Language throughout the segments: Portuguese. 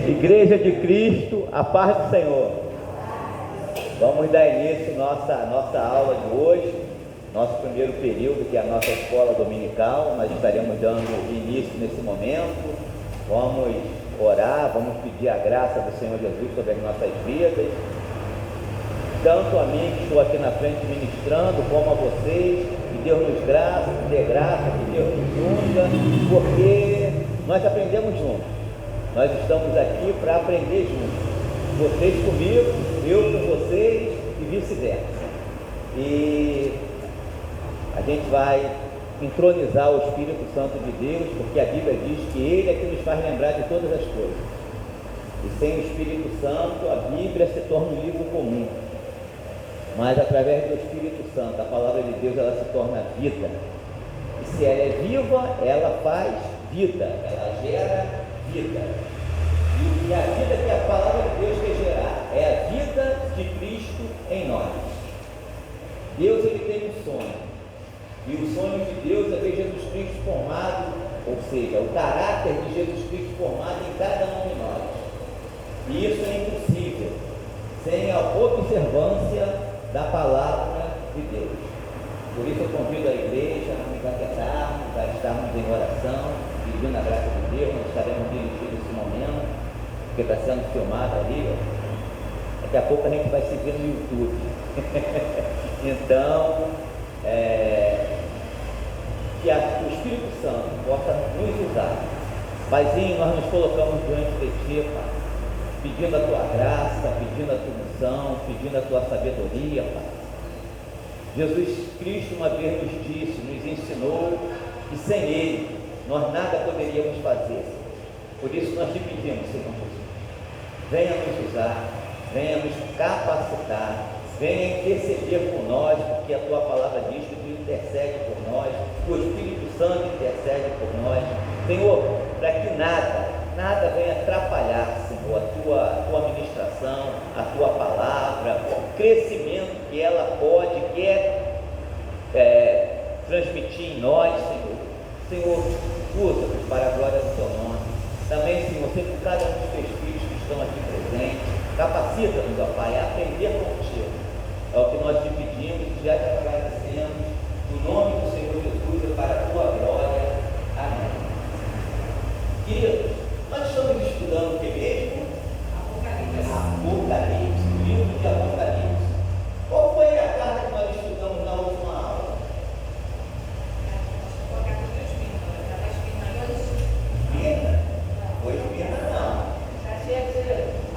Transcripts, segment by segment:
Igreja de Cristo, a paz do Senhor. Vamos dar início à nossa aula de hoje, nosso primeiro período, que é a nossa escola dominical. Nós estaremos dando início nesse momento. Vamos orar, vamos pedir a graça do Senhor Jesus sobre as nossas vidas, tanto a mim que estou aqui na frente ministrando, como a vocês. Que Deus nos dê graça, que Deus nos unja, porque nós aprendemos juntos. Nós estamos aqui para aprender juntos, vocês comigo, eu com vocês e vice-versa. E a gente vai entronizar o Espírito Santo de Deus, porque a Bíblia diz que Ele é que nos faz lembrar de todas as coisas. E sem o Espírito Santo, a Bíblia se torna um livro comum. Mas através do Espírito Santo, a palavra de Deus, ela se torna vida. E se ela é viva, ela faz vida, ela gera vida. E a vida que a palavra de Deus quer gerar é a vida de Cristo em nós. Deus, ele tem um sonho, e o sonho de Deus é ver Jesus Cristo formado, ou seja, o caráter de Jesus Cristo formado em cada um de nós. E isso é impossível sem a observância da palavra de Deus. Por isso eu convido a igreja a nos aquietarmos, a estarmos em oração, pedindo a graça de Deus. Nós estaremos dirigindo esse momento, porque está sendo filmado ali, ó. Daqui a pouco a gente vai se ver no YouTube. Então, que o Espírito Santo possa nos usar. Paizinho, nós nos colocamos diante de Ti, Pai, pedindo a Tua graça, pedindo a Tua unção, pedindo a Tua sabedoria, Pai. Jesus Cristo uma vez nos disse, nos ensinou, que sem Ele nós nada poderíamos fazer. Por isso nós te pedimos, Senhor Jesus, venha nos usar, venha nos capacitar, venha interceder por nós, porque a Tua palavra diz que Tu intercede por nós, que o Espírito Santo intercede por nós, Senhor, para que nada venha atrapalhar, Senhor, a Tua ministração, a Tua palavra, o crescimento que ela quer transmitir em nós, Senhor. Senhor, usa-nos para a glória do Teu nome. Também, Senhor, sempre cada um dos Teus filhos que estão aqui presentes, capacita-nos, ó Pai, a aprender contigo. É o que nós te pedimos e já te agradecemos. No nome do Senhor Jesus, para a Tua glória. Amém. Queridos, nós estamos estudando o que mesmo? Apocalipse, o livro de Apocalipse. Qual foi a carta que nós estudamos na última aula? Esmirna? Foi Esmirna, não.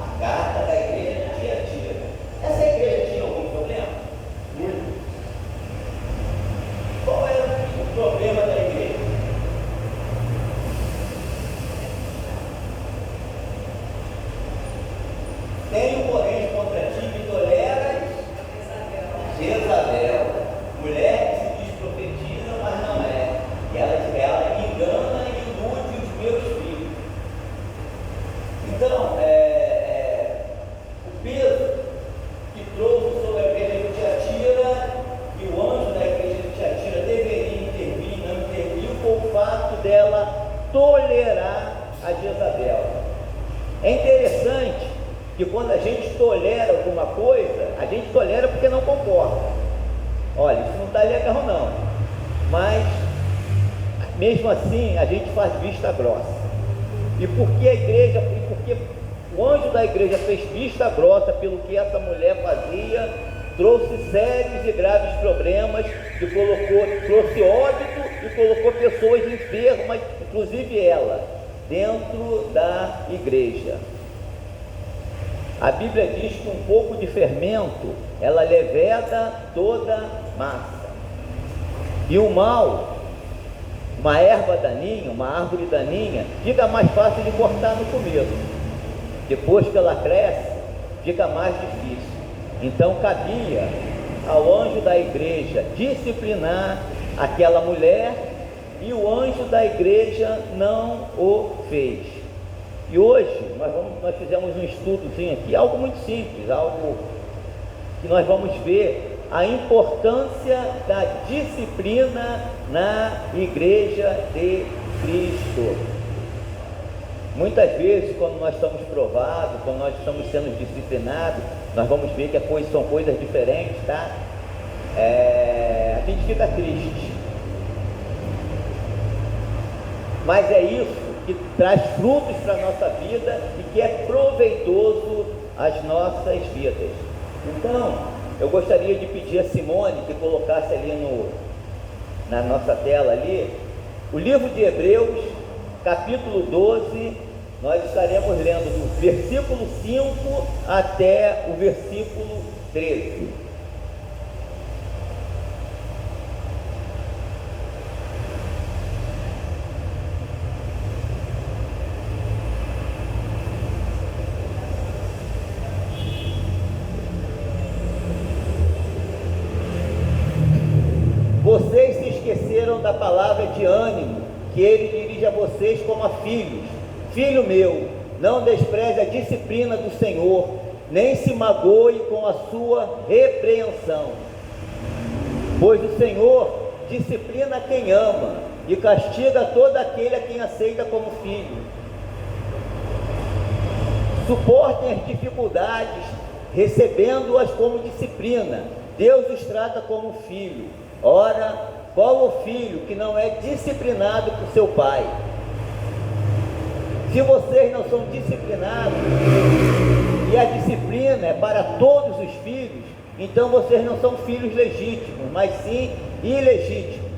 A carta da igreja de Tiatira. Essa igreja tinha algum problema? Qual era o problema da igreja? Tenho, porém, contra ti que toleras Jezabel, mulher que se diz profetiza, mas não é. E ela engana e ilude os meus filhos. Então, o peso que trouxe sobre a igreja de Tiatira, que o anjo da igreja de Tiatira deveria intervir e não interviu, foi o fato dela tolerar a Jezabel. É interessante que quando a gente tolera alguma coisa, a gente tolera porque não concorda. Olha, isso não está legal não, mas mesmo assim a gente faz vista grossa. E porque a igreja, porque o anjo da igreja fez vista grossa pelo que essa mulher fazia, trouxe sérios e graves problemas, trouxe óbito e colocou pessoas enfermas, inclusive ela, dentro da igreja. A Bíblia diz que um pouco de fermento, ela leveda toda massa. E o mal, uma erva daninha, uma árvore daninha, fica mais fácil de cortar no começo. Depois que ela cresce, fica mais difícil. Então cabia ao anjo da igreja disciplinar aquela mulher, e o anjo da igreja não o fez. E hoje nós fizemos um estudozinho aqui, algo muito simples, algo que nós vamos ver a importância da disciplina na igreja de Cristo. Muitas vezes, quando nós estamos provados, quando nós estamos sendo disciplinados, nós vamos ver que são coisas diferentes, tá? A gente fica triste. Mas é isso que traz frutos para a nossa vida e que é proveitoso às nossas vidas. Então, eu gostaria de pedir a Simone que colocasse ali na nossa tela ali, o livro de Hebreus, capítulo 12, nós estaremos lendo do versículo 5 até o versículo 13. Vocês se esqueceram da palavra de ânimo que ele dirige a vocês como a filhos. Filho meu, não despreze a disciplina do Senhor, nem se magoe com a sua repreensão. Pois o Senhor disciplina quem ama e castiga todo aquele a quem aceita como filho. Suportem as dificuldades, recebendo-as como disciplina. Deus os trata como filho. Ora, qual o filho que não é disciplinado por seu pai? Se vocês não são disciplinados, e a disciplina é para todos os filhos, então vocês não são filhos legítimos, mas sim ilegítimos.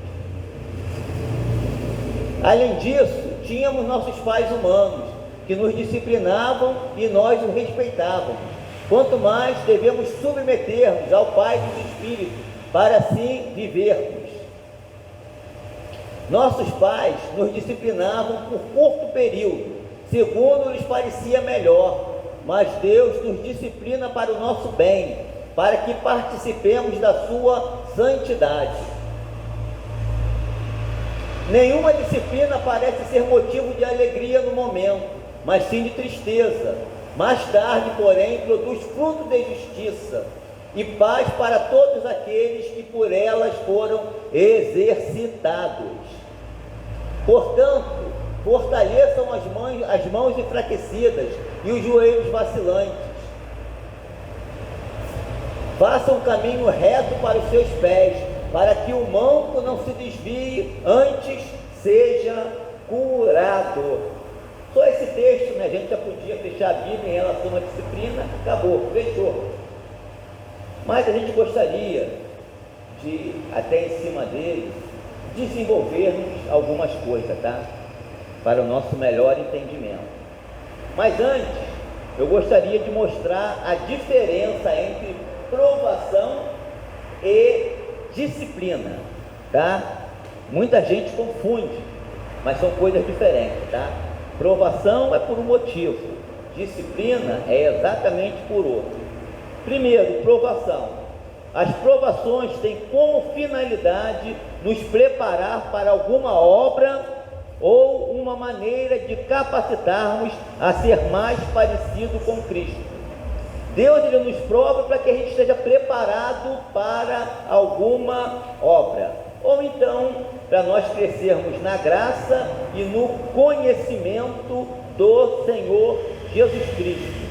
Além disso, tínhamos nossos pais humanos, que nos disciplinavam e nós os respeitávamos. Quanto mais devemos submeter-nos ao Pai dos Espíritos, para assim vivermos. Nossos pais nos disciplinavam por curto período, segundo lhes parecia melhor, mas Deus nos disciplina para o nosso bem, para que participemos da sua santidade. Nenhuma disciplina parece ser motivo de alegria no momento, mas sim de tristeza. Mais tarde, porém, produz fruto de justiça e paz para todos aqueles que por elas foram exercitados. Portanto, fortaleçam as mãos enfraquecidas e os joelhos vacilantes. Façam um caminho reto para os seus pés, para que o manco não se desvie, antes seja curado. Só esse texto, né? A gente já podia fechar a Bíblia em relação à disciplina, acabou, fechou. Mas a gente gostaria de, até em cima dele, desenvolvermos algumas coisas, tá? Para o nosso melhor entendimento. Mas antes, eu gostaria de mostrar a diferença entre provação e disciplina, tá? Muita gente confunde, mas são coisas diferentes, tá? Provação é por um motivo, disciplina é exatamente por outro. Primeiro, provação. As provações têm como finalidade nos preparar para alguma obra ou uma maneira de capacitarmos a ser mais parecido com Cristo. Deus ele nos prova para que a gente esteja preparado para alguma obra, ou então para nós crescermos na graça e no conhecimento do Senhor Jesus Cristo.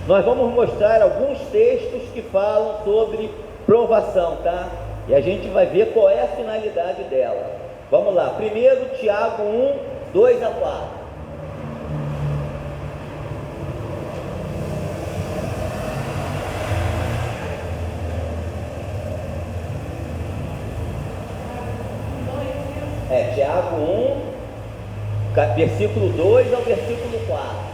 Nós vamos mostrar alguns textos que falam sobre provação, tá? E a gente vai ver qual é a finalidade dela. Vamos lá, primeiro Tiago 1, 2 a 4. Tiago 1, versículo 2 ao versículo 4.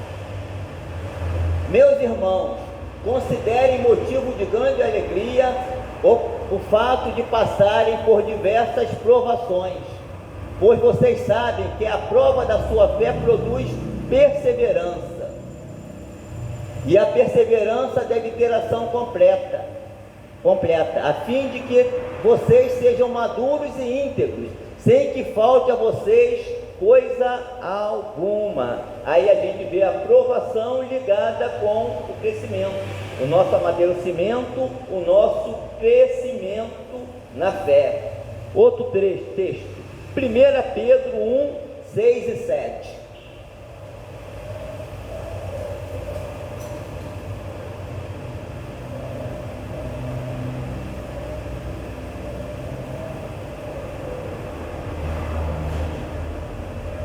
Meus irmãos, considerem motivo de grande alegria o fato de passarem por diversas provações, pois vocês sabem que a prova da sua fé produz perseverança, e a perseverança deve ter ação completa, a fim de que vocês sejam maduros e íntegros, sem que falte a vocês coisa alguma. Aí a gente vê a provação ligada com o crescimento, o nosso amadurecimento, o nosso crescimento na fé. Outro texto, 1 Pedro 1, 6 e 7.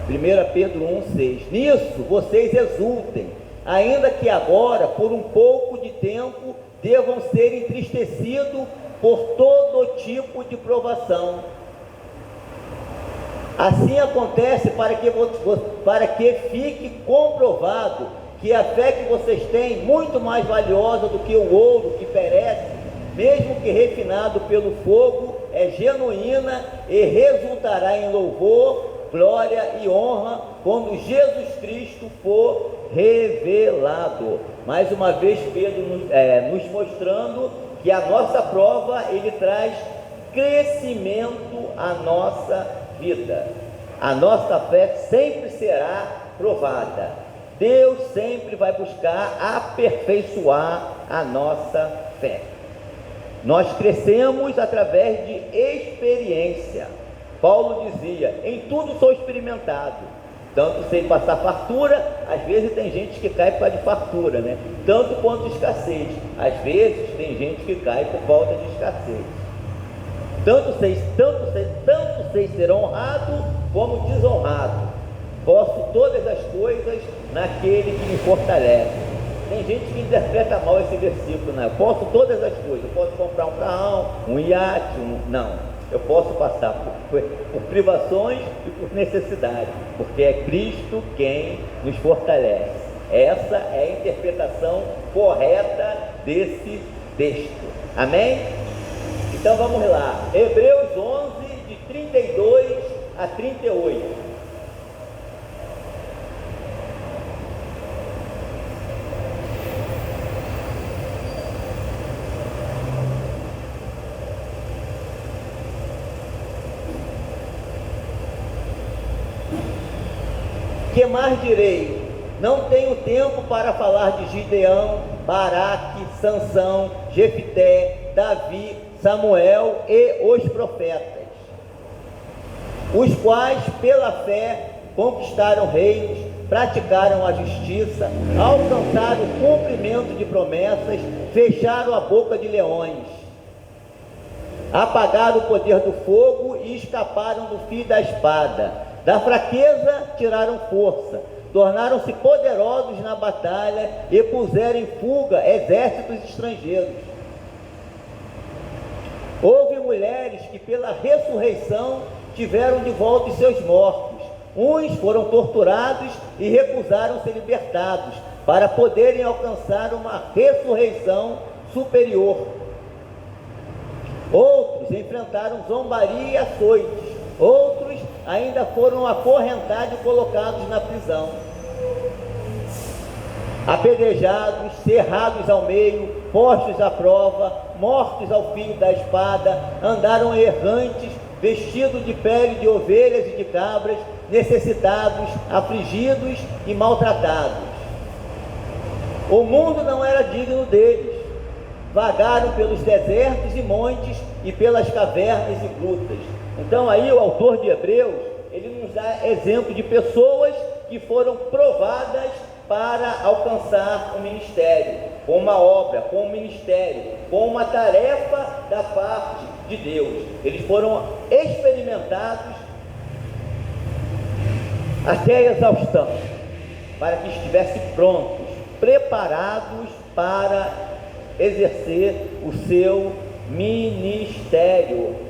1 Pedro 1,6. Nisso vocês exultem, ainda que agora, por um pouco de tempo, devam ser entristecidos por todo tipo de provação. Assim acontece para que fique comprovado que a fé que vocês têm, muito mais valiosa do que o ouro que perece, mesmo que refinado pelo fogo, é genuína e resultará em louvor, glória e honra quando Jesus Cristo for revelado. Mais uma vez Pedro nos mostrando que a nossa prova, ele traz crescimento à nossa vida. A nossa fé sempre será provada. Deus sempre vai buscar aperfeiçoar a nossa fé. Nós crescemos através de experiência. Paulo dizia: em tudo sou experimentado, tanto sem passar fartura. Às vezes tem gente que cai por causa de fartura, né? Tanto quanto escassez. Às vezes tem gente que cai por falta de escassez. Tanto sei ser honrado como desonrado. Posso todas as coisas naquele que me fortalece. Tem gente que interpreta mal esse versículo, né? Eu posso todas as coisas. Eu posso comprar um carrão, um iate, não. Eu posso passar por privações e por necessidade, porque é Cristo quem nos fortalece. Essa é a interpretação correta desse texto. Amém? Então vamos lá. Hebreus 11, de 32 a 38. Que mais direi? Não tenho tempo para falar de Gideão, Baraque, Sansão, Jefté, Davi, Samuel e os profetas, os quais pela fé conquistaram reinos, praticaram a justiça, alcançaram o cumprimento de promessas, fecharam a boca de leões, apagaram o poder do fogo e escaparam do fio da espada. Da fraqueza tiraram força, tornaram-se poderosos na batalha e puseram em fuga exércitos estrangeiros. Houve mulheres que pela ressurreição tiveram de volta os seus mortos. Uns foram torturados e recusaram ser libertados, para poderem alcançar uma ressurreição superior. Outros enfrentaram zombaria e açoites. Outros ainda foram acorrentados e colocados na prisão, apedrejados, cerrados ao meio, postos à prova, mortos ao fio da espada, andaram errantes, vestidos de pele de ovelhas e de cabras, necessitados, afligidos e maltratados. O mundo não era digno deles. Vagaram pelos desertos e montes e pelas cavernas e grutas. Então aí o autor de Hebreus, ele nos dá exemplo de pessoas que foram provadas para alcançar o ministério, com uma obra, com um ministério, com uma tarefa da parte de Deus. Eles foram experimentados até a exaustão, para que estivessem prontos, preparados para exercer o seu ministério.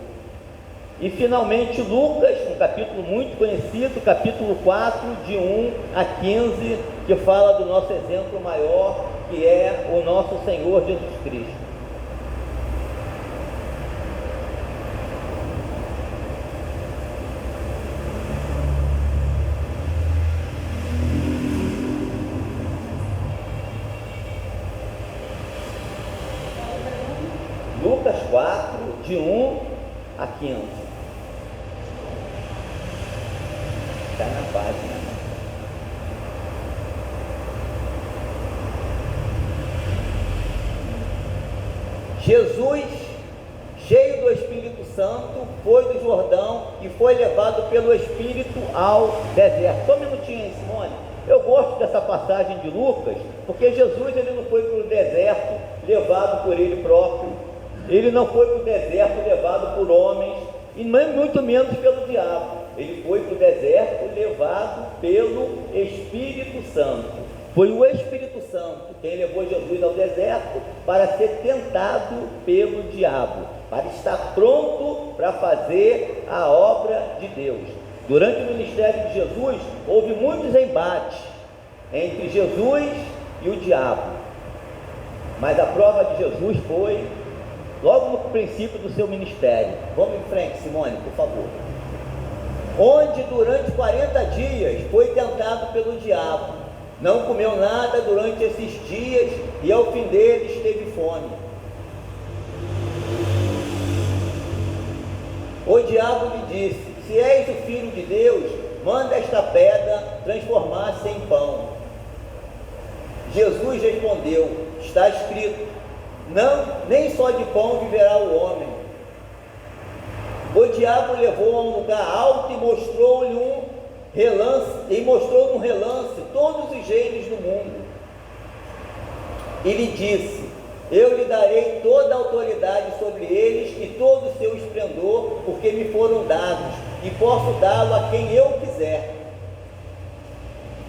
E finalmente Lucas, um capítulo muito conhecido, capítulo 4, de 1 a 15, que fala do nosso exemplo maior, que é o nosso Senhor Jesus Cristo. Lucas 4, de 1 a 15. Está na página. Jesus, cheio do Espírito Santo, foi do Jordão e foi levado pelo Espírito ao deserto. Só um minutinho aí, Simone. Eu gosto dessa passagem de Lucas, porque Jesus, ele não foi para o deserto levado por ele próprio. Ele não foi para o deserto levado por homens, e nem muito menos pelo diabo. ele foi para o deserto levado pelo Espírito Santo. Foi o Espírito Santo quem levou Jesus ao deserto para ser tentado pelo diabo, para estar pronto para fazer a obra de Deus. Durante o ministério de Jesus, houve muitos embates entre Jesus e o diabo, mas a prova de Jesus foi logo no princípio do seu ministério. Vamos em frente, Simone, por favor. Onde durante 40 dias foi tentado pelo diabo, não comeu nada durante esses dias e ao fim deles teve fome. O diabo lhe disse: se és o filho de Deus, manda esta pedra transformar-se em pão. Jesus respondeu: está escrito, não, nem só de pão viverá o homem. O diabo levou a um lugar alto e mostrou-lhe num relance todos os reinos do mundo. E lhe disse: eu lhe darei toda a autoridade sobre eles e todo o seu esplendor, porque me foram dados, e posso dá-lo a quem eu quiser.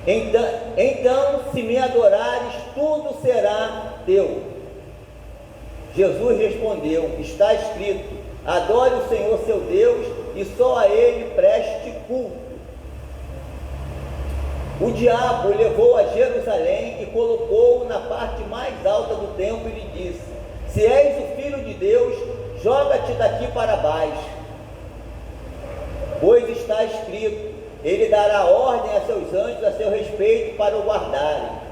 Então, se me adorares, tudo será teu. Jesus respondeu: está escrito, adore o Senhor seu Deus e só a Ele preste culto. O diabo o levou a Jerusalém e colocou-o na parte mais alta do templo e lhe disse: se és o Filho de Deus, joga-te daqui para baixo, pois está escrito, ele dará ordem a seus anjos a seu respeito para o guardarem.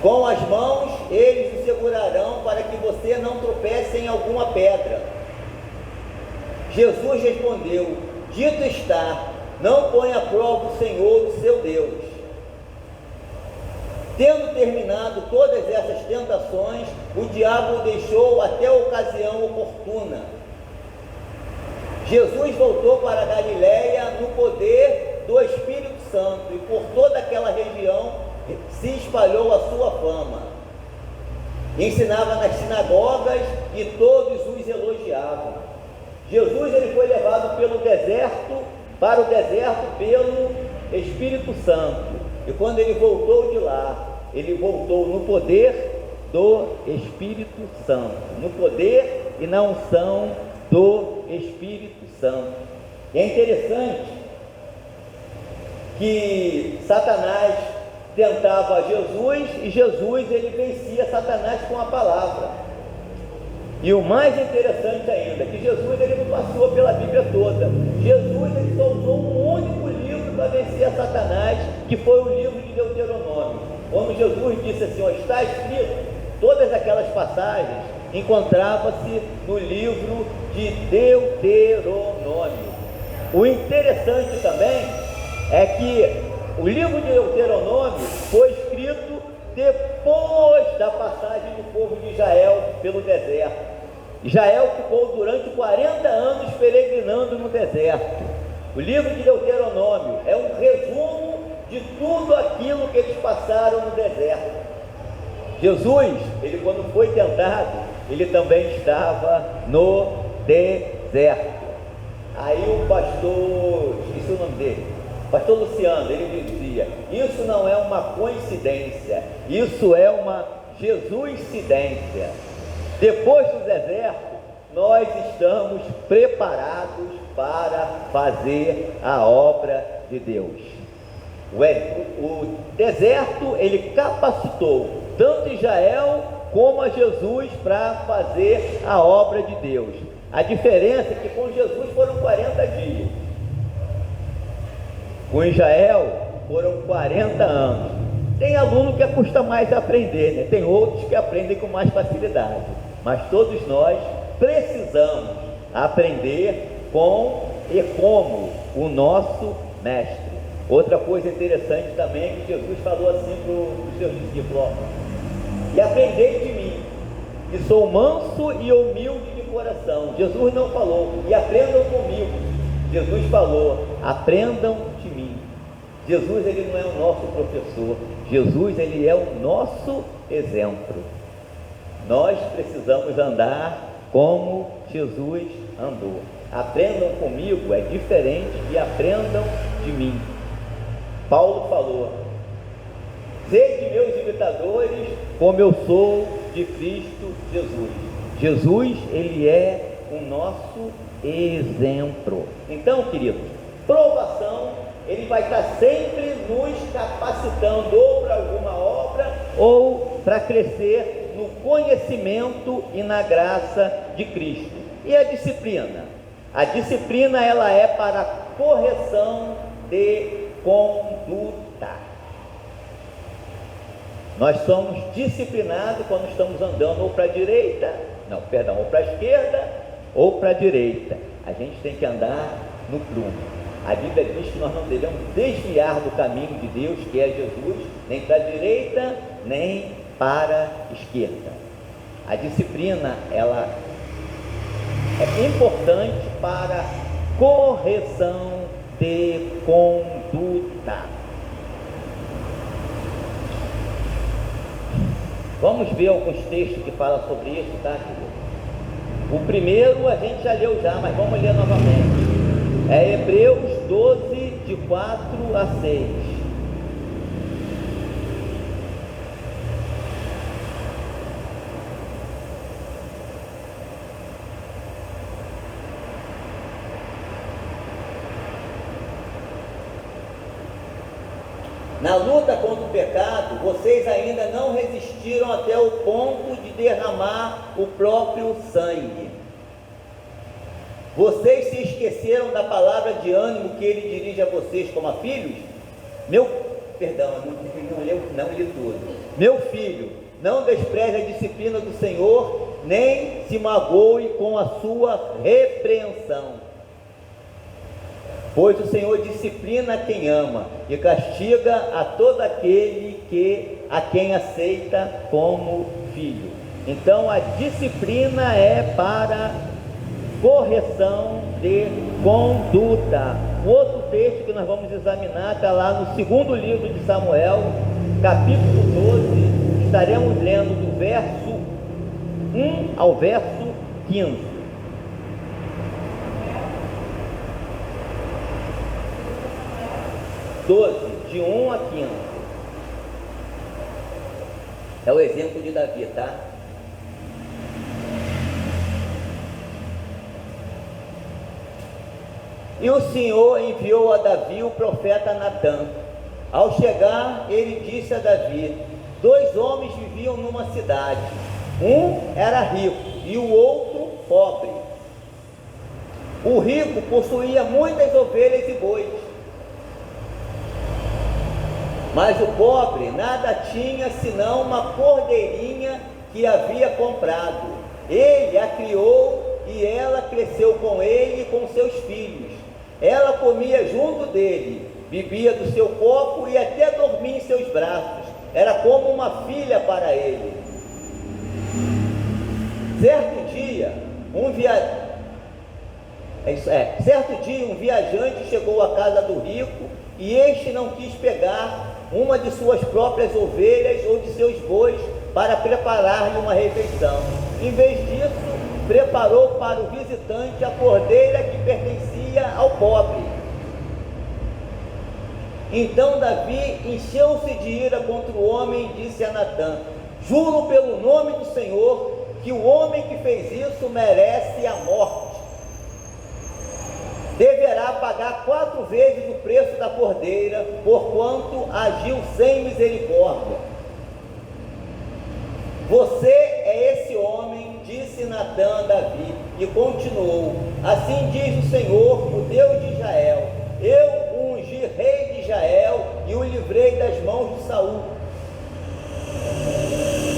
Com as mãos eles o segurarão para que você não tropece em alguma pedra. Jesus respondeu: dito está, não põe à prova o Senhor, o seu Deus. Tendo terminado todas essas tentações, o diabo o deixou até a ocasião oportuna. Jesus voltou para a Galiléia no poder do Espírito Santo, e por toda aquela região se espalhou a sua fama. Ensinava nas sinagogas e todos os elogiavam. Jesus ele foi levado para o deserto pelo Espírito Santo, e quando ele voltou de lá, ele voltou no poder do Espírito Santo, no poder e na unção do Espírito Santo. E é interessante que Satanás tentava Jesus e Jesus ele vencia Satanás com a palavra. E o mais interessante ainda, que Jesus ele não passou pela Bíblia toda. Jesus ele só usou um único livro para vencer a Satanás, que foi o livro de Deuteronômio. Quando Jesus disse assim, ó, está escrito, todas aquelas passagens encontrava-se no livro de Deuteronômio. O interessante também é que o livro de Deuteronômio foi escrito depois da passagem do povo de Israel pelo deserto. Israel ficou durante 40 anos peregrinando no deserto. O livro de Deuteronômio é um resumo de tudo aquilo que eles passaram no deserto. Jesus, ele quando foi tentado, ele também estava no deserto. Aí o pastor, esqueci o nome dele, pastor Luciano, ele dizia, isso não é uma coincidência, isso é uma Jesuscidência. Depois do deserto, nós estamos preparados para fazer a obra de Deus. O deserto, ele capacitou tanto Israel como a Jesus para fazer a obra de Deus. A diferença é que com Jesus foram 40 dias. Com Israel foram 40 anos. Tem aluno que custa mais aprender, né? Tem outros que aprendem com mais facilidade. Mas todos nós precisamos aprender com e como o nosso mestre. Outra coisa interessante também é que Jesus falou assim para os seus discípulos: e aprendei de mim, que sou manso e humilde de coração. Jesus não falou, e aprendam comigo. Jesus falou, aprendam de mim. Jesus ele não é o nosso professor, Jesus ele é o nosso exemplo. Nós precisamos andar como Jesus andou. aprendam comigo é diferente de aprendam de mim. Paulo falou: sede meus imitadores, como eu sou de Cristo Jesus. Jesus, ele é o nosso exemplo. Então, queridos, provação, ele vai estar sempre nos capacitando ou para alguma obra ou para crescer no conhecimento e na graça de Cristo. E a disciplina? A disciplina, ela é para correção de conduta. Nós somos disciplinados quando estamos andando ou para a direita, ou para a esquerda ou para a direita. A gente tem que andar no prumo. A Bíblia diz que nós não devemos desviar do caminho de Deus, que é Jesus, nem para a direita, nem para a esquerda. A disciplina, ela é importante para correção de conduta. Vamos ver alguns textos que falam sobre isso, tá, querido? O primeiro a gente já leu mas vamos ler novamente. É Hebreus 12, de 4 a 6. Na luta contra o pecado, vocês ainda não resistiram até o ponto de derramar o próprio sangue. Vocês se esqueceram da palavra de ânimo que ele dirige a vocês como a filhos? Não li tudo. Meu filho, não despreze a disciplina do Senhor, nem se magoe com a sua repreensão. Pois o Senhor disciplina quem ama e castiga a todo aquele a quem aceita como filho. Então a disciplina é para correção de conduta. Um outro texto que nós vamos examinar está lá no segundo livro de Samuel, capítulo 12, estaremos lendo do verso 1 ao verso 15. De 1 a 15. É o exemplo de Davi, tá? E o Senhor enviou a Davi o profeta Natã. Ao chegar, ele disse a Davi: 2 homens viviam numa cidade. Um era rico e o outro pobre. O rico possuía muitas ovelhas e bois, mas o pobre nada tinha senão uma cordeirinha que havia comprado. Ele a criou e ela cresceu com ele e com seus filhos. Ela comia junto dele, bebia do seu copo e até dormia em seus braços. Era como uma filha para ele. Certo dia, um viajante chegou à casa do rico e este não quis pegar uma de suas próprias ovelhas ou de seus bois para preparar-lhe uma refeição. Em vez disso, preparou para o visitante a cordeira que pertencia ao pobre. Então Davi encheu-se de ira contra o homem e disse a Natã: juro pelo nome do Senhor que o homem que fez isso merece a morte. Deverá pagar 4 vezes o preço da cordeira, porquanto agiu sem misericórdia. Você é esse homem, disse Natã a Davi, e continuou: assim diz o Senhor, o Deus de Israel: eu o ungi rei de Israel e o livrei das mãos de Saul.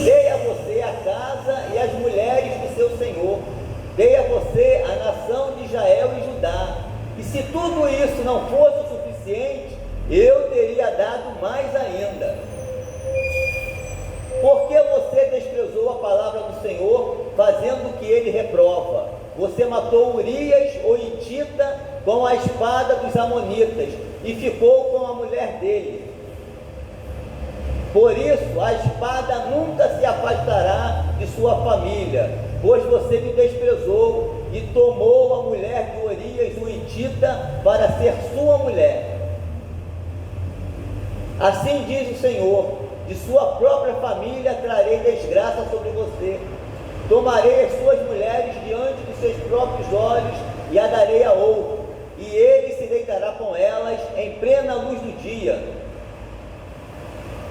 Dei a você a casa e as mulheres de seu senhor, dei a você a nação de Israel e Judá. E se tudo isso não fosse o suficiente, eu teria dado mais ainda. Por que você desprezou a palavra do Senhor, fazendo o que ele reprova? Você matou Urias, o hitita, com a espada dos amonitas, e ficou com a mulher dele. Por isso, a espada nunca se afastará de sua família, pois você me desprezou, e tomou a mulher de Urias, o hitita, para ser sua mulher. Assim diz o Senhor: de sua própria família trarei desgraça sobre você. Tomarei as suas mulheres diante de seus próprios olhos e a darei a outro, e ele se deitará com elas em plena luz do dia.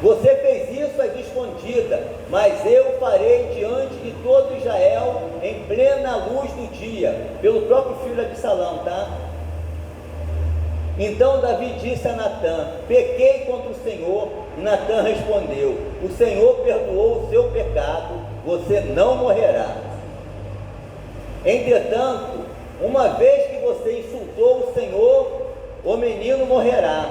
Você fez isso às escondidas, mas eu farei diante de todo Israel em plena luz do dia, pelo próprio filho de Absalão, tá? Então Davi disse a Natã: pequei contra o Senhor. E Natã respondeu: o Senhor perdoou o seu pecado, você não morrerá. Entretanto, uma vez que você insultou o Senhor, o menino morrerá.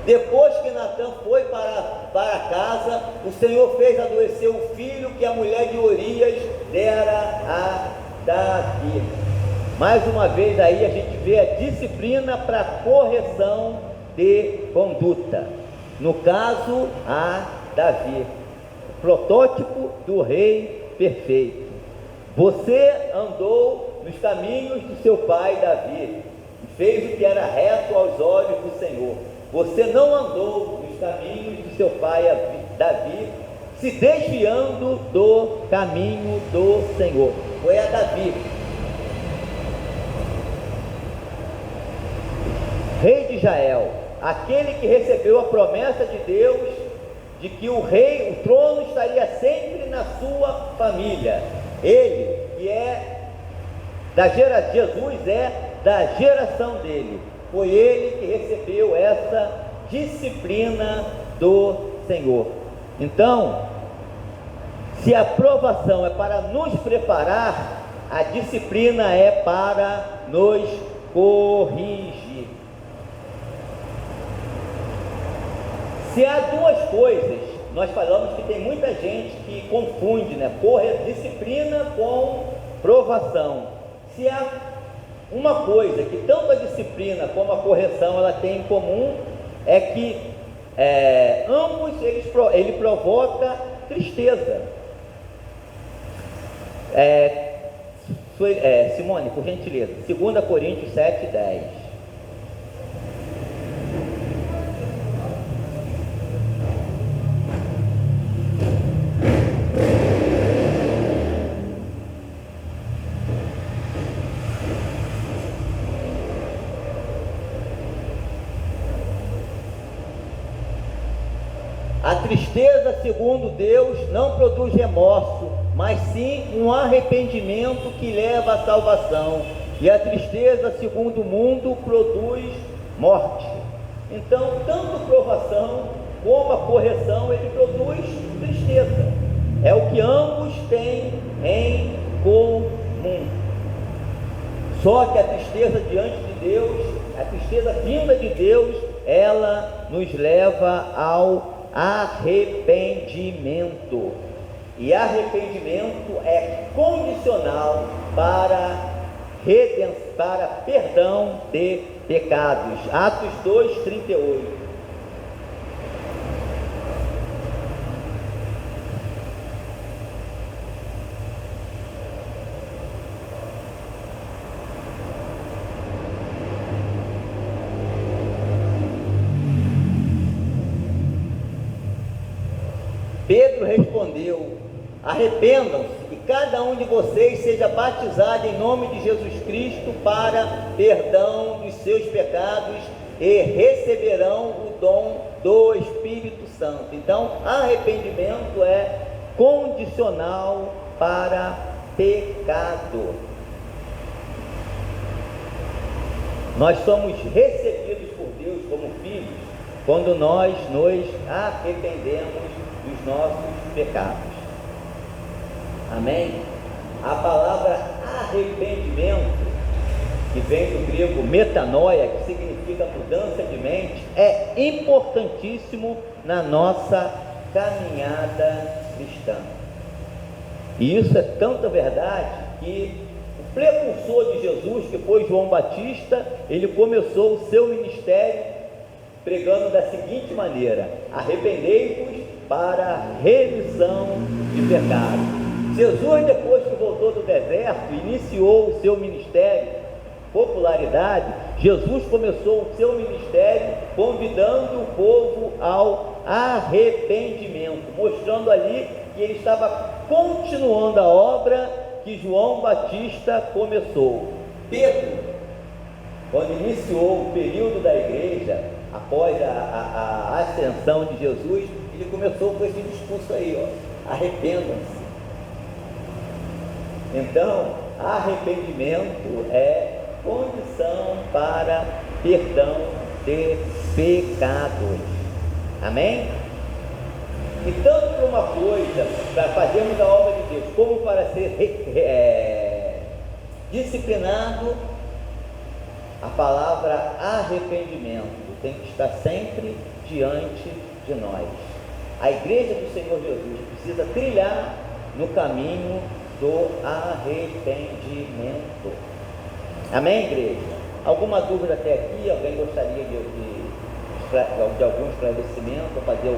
Depois que Natã foi para casa, o Senhor fez adoecer o filho que a mulher de Urias dera a Davi. Mais uma vez aí a gente vê a disciplina para correção de conduta. No caso, a Davi, protótipo do rei perfeito. Você andou nos caminhos do seu pai Davi, e fez o que era reto aos olhos do Senhor. Você não andou nos caminhos do seu pai Davi, se desviando do caminho do Senhor. Foi a Davi, rei de Israel, aquele que recebeu a promessa de Deus de que o trono estaria sempre na sua família. Ele, que Jesus é da geração dele. Foi ele que recebeu essa disciplina do Senhor. Então, se a provação é para nos preparar, a disciplina é para nos corrigir. Se há duas coisas, nós falamos que tem muita gente que confunde, né? Disciplina com provação. Se há uma coisa que tanto a disciplina como a correção ela tem em comum, é que ambos ele provoca tristeza. Simone, por gentileza, 2 Coríntios 7:10. A tristeza, segundo Deus, não produz remorso, mas sim um arrependimento que leva à salvação. E a tristeza, segundo o mundo, produz morte. Então, tanto provação como a correção, ele produz tristeza. É o que ambos têm em comum. Só que a tristeza diante de Deus, a tristeza vinda de Deus, ela nos leva ao arrependimento. E arrependimento é condicional para perdão de pecados. Atos 2:38. Pedro respondeu: arrependam-se e cada um de vocês seja batizado em nome de Jesus Cristo para perdão dos seus pecados e receberão o dom do Espírito Santo. Então, arrependimento é condicional para pecado. Nós somos recebidos por Deus como filhos quando nós nos arrependemos dos nossos pecados. Amém? A palavra arrependimento, que vem do grego metanoia, que significa mudança de mente, é importantíssimo na nossa caminhada cristã. E isso é tanta verdade que o precursor de Jesus, que foi João Batista, ele começou o seu ministério pregando da seguinte maneira: arrependei-vos para remissão de pecados. Jesus, depois que voltou do deserto, iniciou o seu ministério, popularidade, Jesus começou o seu ministério convidando o povo ao arrependimento, mostrando ali que ele estava continuando a obra que João Batista começou. Pedro, quando iniciou o período da igreja, após a ascensão de Jesus, ele começou com esse discurso aí, ó, arrependam-se. Então, arrependimento é condição para perdão de pecados. Amém? E tanto para uma coisa, para fazermos a obra de Deus, como para ser disciplinado, a palavra arrependimento tem que estar sempre diante de nós. A igreja do Senhor Jesus precisa trilhar no caminho do arrependimento. Amém, igreja? Alguma dúvida até aqui? Alguém gostaria de algum esclarecimento, ou fazer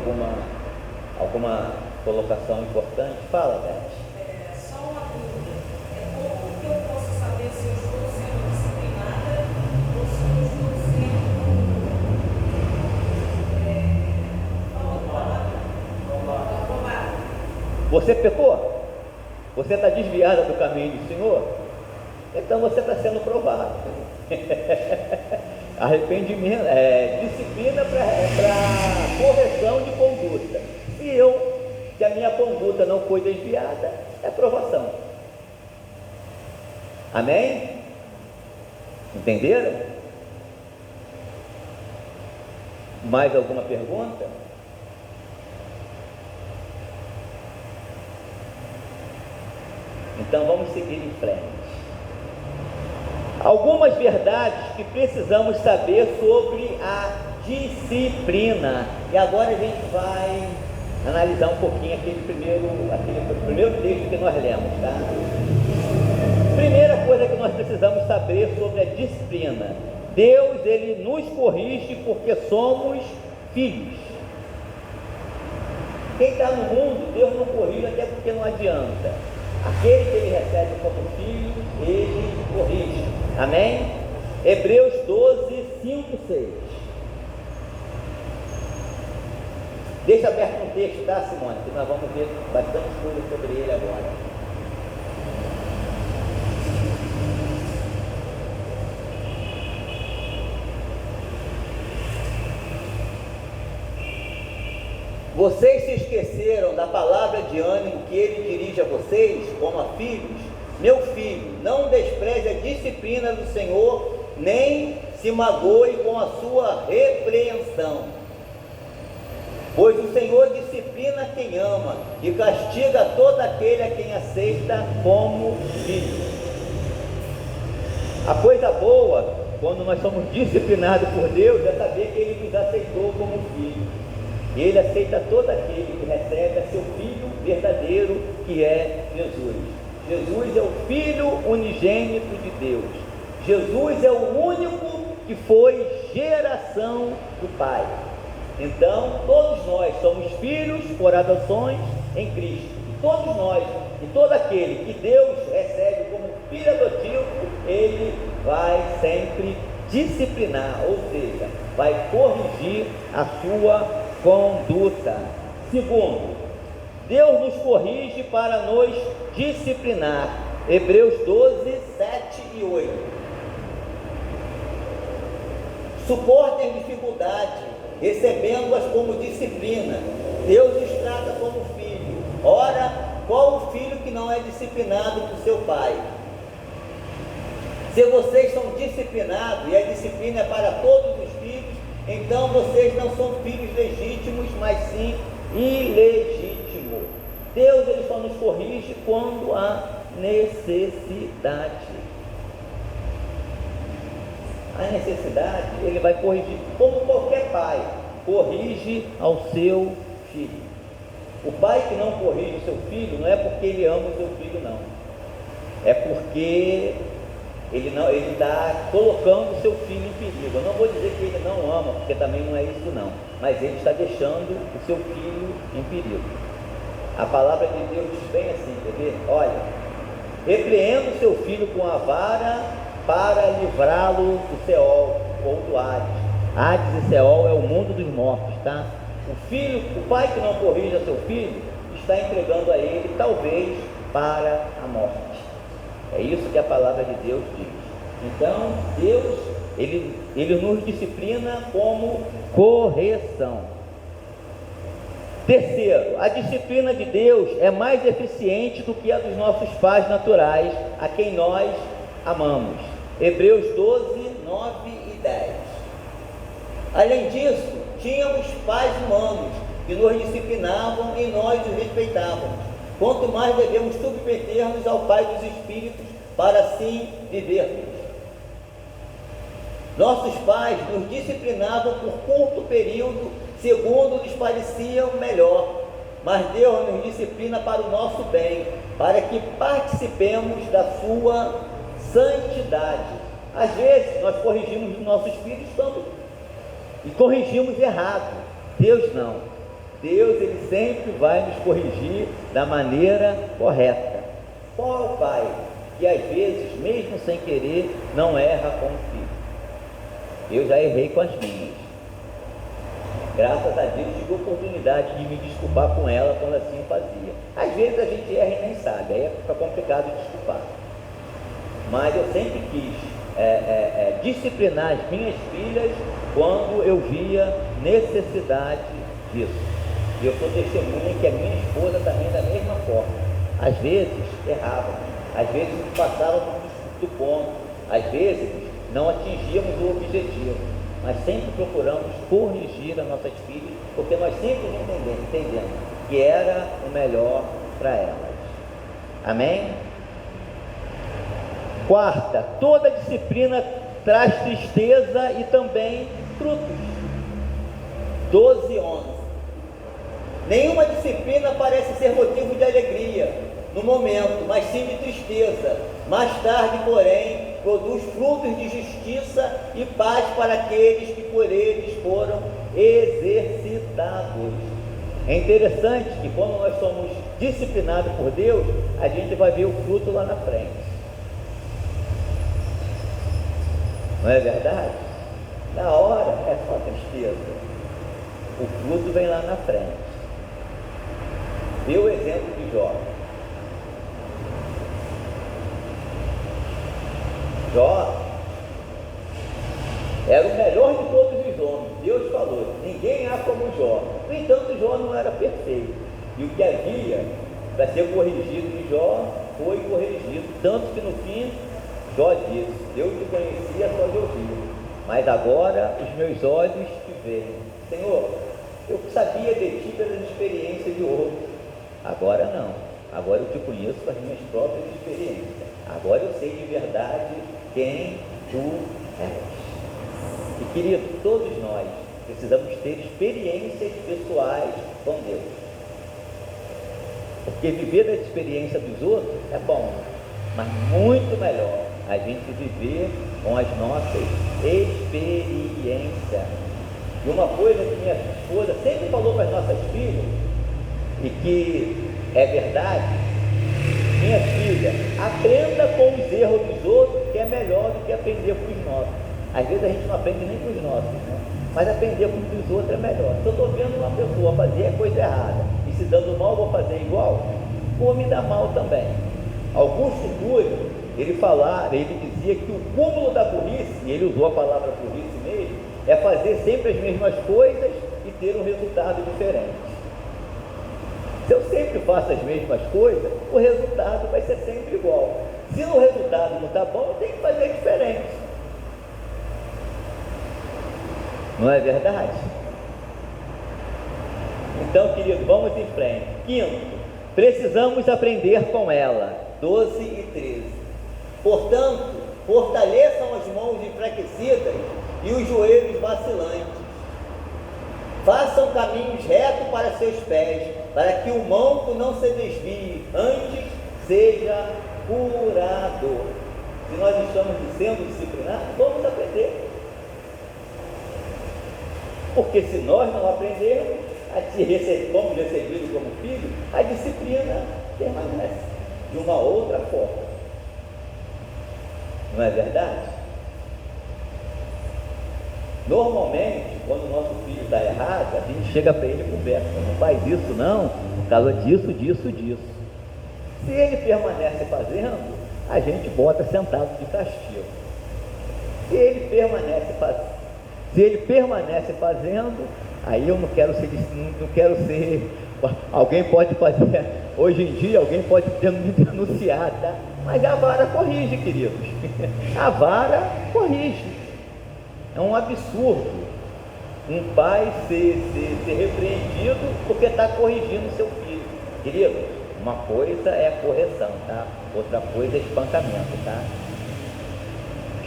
alguma colocação importante? Fala, Beth. Só uma dúvida. Como que eu posso saber se eu estou sendo disciplinada ou se eu estou sendo aprovada? Você pecou? Você está desviada do caminho do Senhor? Então você está sendo provado. Arrependimento, disciplina para correção de conduta. Se a minha conduta não foi desviada, é provação. Amém? Entenderam? Mais alguma pergunta? Então vamos seguir em frente. Algumas verdades que precisamos saber sobre a disciplina. E agora a gente vai analisar um pouquinho aquele primeiro texto que nós lemos, tá? Primeira coisa que nós precisamos saber sobre a disciplina: Deus, ele nos corrige porque somos filhos. Quem está no mundo, Deus não corrige, até porque não adianta. Aquele que ele recebe como filho, ele corrige. Amém? Hebreus 12, 5, 6. Deixa aberto um texto, tá, Simone? Que nós vamos ver bastante coisa sobre ele agora. Vocês se esqueceram da palavra de ânimo que ele dirige a vocês, como a filhos? Meu filho, não despreze a disciplina do Senhor, nem se magoe com a sua repreensão. Pois o Senhor disciplina quem ama e castiga todo aquele a quem aceita como filho. A coisa boa, quando nós somos disciplinados por Deus, é saber que Ele nos aceitou como filho. E Ele aceita todo aquele que recebe a seu Filho verdadeiro, que é Jesus. Jesus é o Filho unigênito de Deus. Jesus é o único que foi geração do Pai. Então, todos nós somos filhos por adoções em Cristo. E todos nós, e todo aquele que Deus recebe como filho adotivo, Ele vai sempre disciplinar, ou seja, vai corrigir a sua conduta. Segundo, Deus nos corrige para nos disciplinar. Hebreus 12, 7 e 8. Suportem dificuldade, recebendo-as como disciplina. Deus os trata como filho. Ora, qual o filho que não é disciplinado por seu pai? Se vocês são disciplinados, e a disciplina é para todos os filhos, então vocês não são filhos legítimos, mas sim ilegítimos. Deus, ele só nos corrige quando há necessidade. A necessidade, ele vai corrigir, como qualquer pai corrige ao seu filho. O pai que não corrige o seu filho, não é porque ele ama o seu filho, não. É porque ele está colocando o seu filho em perigo. Eu não vou dizer que ele não ama, porque também não é isso não, mas ele está deixando o seu filho em perigo. A palavra de Deus diz bem assim, quer ver? Olha, repreenda o seu filho com a vara para livrá-lo do Seol ou do Hades. Hades e Seol é o mundo dos mortos, tá? O pai que não corrija seu filho, está entregando a ele, talvez, para a morte. É isso que a palavra de Deus diz. Então, Deus, ele nos disciplina como correção. Terceiro, a disciplina de Deus é mais eficiente do que a dos nossos pais naturais, a quem nós amamos. Hebreus 12, 9 e 10. Além disso, tínhamos pais humanos que nos disciplinavam e nós os respeitávamos. Quanto mais devemos submeter-nos ao Pai dos Espíritos para assim vivermos. Nossos pais nos disciplinavam por curto período, segundo lhes parecia melhor, mas Deus nos disciplina para o nosso bem, para que participemos da sua santidade. Às vezes nós corrigimos os nossos filhos e corrigimos errado. Deus não. Deus, ele sempre vai nos corrigir da maneira correta. Qual é o pai que às vezes, mesmo sem querer, não erra com o filho? Eu já errei com as minhas. Graças a Deus tive a oportunidade de me desculpar com ela quando assim fazia. Às vezes a gente erra e nem sabe, aí fica complicado de desculpar. Mas eu sempre quis disciplinar as minhas filhas quando eu via necessidade disso. E eu sou testemunha que a minha esposa também da mesma forma. Às vezes errava, às vezes passávamos do ponto, às vezes não atingíamos o objetivo, mas sempre procuramos corrigir as nossas filhas, porque nós sempre entendemos que era o melhor para elas. Amém? Quarta, toda disciplina traz tristeza e também frutos. 12, 11. Nenhuma disciplina parece ser motivo de alegria no momento, mas sim de tristeza. Mais tarde, porém, produz frutos de justiça e paz para aqueles que por eles foram exercitados. É interessante que quando nós somos disciplinados por Deus, a gente vai ver o fruto lá na frente. Não é verdade? Na hora é só tristeza. O fruto vem lá na frente. Dê o exemplo de Jó. Jó era o melhor de todos os homens. Deus falou, ninguém há como Jó. No entanto, Jó não era perfeito. E o que havia para ser corrigido de Jó foi corrigido. Tanto que no fim, Jó disse, eu te conhecia só de ouvir, mas agora os meus olhos te veem. Senhor, eu sabia de ti pelas experiências de outros. Agora não. Agora eu te conheço com as minhas próprias experiências. Agora eu sei de verdade quem tu és. E querido, todos nós precisamos ter experiências pessoais com Deus. Porque viver da experiência dos outros é bom, mas muito melhor a gente viver com as nossas experiências. E uma coisa que minha esposa sempre falou para as nossas filhas, e que é verdade, minha filha, aprenda com os erros dos outros, que é melhor do que aprender com os nossos. Às vezes a gente não aprende nem com os nossos, né? Mas aprender com os dos outros é melhor. Se eu estou vendo uma pessoa fazer coisa errada e se dando mal, vou fazer igual, vou me dar mal também. Augusto Cury, ele dizia que o cúmulo da burrice, e ele usou a palavra burrice mesmo, é fazer sempre as mesmas coisas e ter um resultado diferente. Se eu sempre faço as mesmas coisas, o resultado vai ser sempre igual. Se o resultado não está bom, eu tenho que fazer diferente. Não é verdade? Então, querido, vamos em frente. Quinto, precisamos aprender com ela. 12 e 13. Portanto, fortaleçam as mãos enfraquecidas e os joelhos vacilantes. Façam caminhos retos para seus pés, para que o manco não se desvie, antes seja curado. Se nós estamos sendo disciplinados, vamos aprender. Porque se nós não aprendermos, como recebido como filho, a disciplina permanece de uma outra forma. Não é verdade? Normalmente, quando o nosso filho está errado, a gente chega para ele e conversa: não faz isso não, por causa disso, disso, disso. Se ele permanece fazendo, a gente bota sentado de castigo. Se ele permanece fazendo, aí eu não quero ser, alguém pode fazer, hoje em dia alguém pode me denunciar, tá? Mas a vara corrige, queridos. A vara corrige. É um absurdo um pai ser repreendido porque está corrigindo seu filho. Queridos, uma coisa é correção, tá? Outra coisa é espancamento, tá?